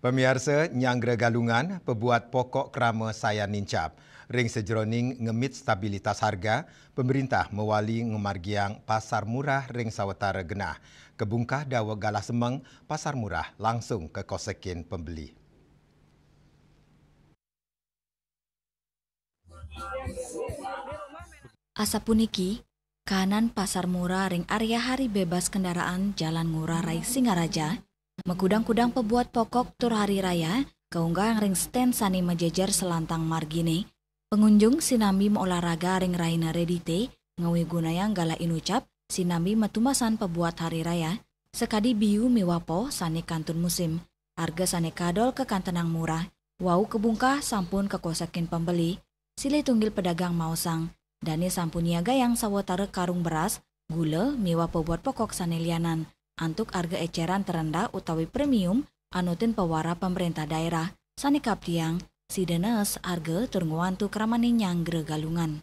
Pemirsa Nyanggra Galungan, pebuat pokok krama saya nincap. Ring sejeroning ngemit stabilitas harga, pemerintah mewali ngemargiang pasar murah ring sawatara genah. Kebungkah dawa galah semeng, pasar murah langsung ke kosekin pembeli. Asapuniki, kanan pasar murah ring area hari bebas kendaraan Jalan Ngurah Rai Singaraja, mekudang-kudang pebuat pokok tur hari raya, keunggang ring stand sani mejejer selantang margine, pengunjung sinambi olahraga ring raina redite, ngawi gunayang gala inucap, sinambi metumasan pebuat hari raya, sekadi biu miwapo sani kantun musim, harga sani kadol ke kantenang murah, wau kebungkah sampun kekosakin pembeli, sile tunggil pedagang mausang, dani sampun niaga yang sawatara karung beras, gula, miwa pebuat pokok sanelianan, antuk harga eceran terendah utawi premium, anutin pewara pemerintah daerah, sani kaptiang, sidenes harga turnguantu kramaning Nyanggra Galungan.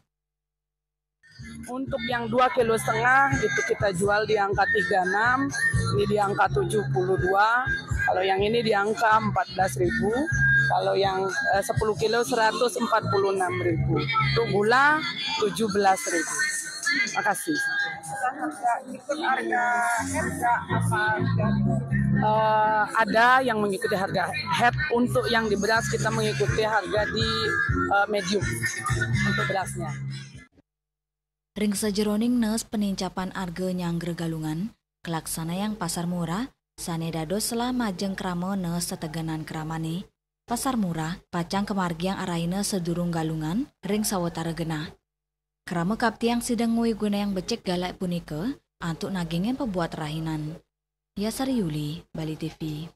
Untuk yang 2,5 kilo itu kita jual di angka 36, ini di angka 72, kalau yang ini di angka 14.000, kalau yang 10 kilo 146.000, untuk gula 17.000. Makasih. Ada yang mengikuti harga head, untuk yang di beras kita mengikuti harga di medium untuk berasnya. Ring sejeroning nes penincapan harga Nyanggra Galungan, kelaksana yang pasar murah, sane dados selama jeng kramo nes seteganan kramane, pasar murah, pacang kemargiang araina sedurung Galungan, ring sawatara genah. Kramo kaptiang sidang ngui guna yang becek galak punike, antuk nagingin pebuat rahinan. Yasari Yuli, Bali TV.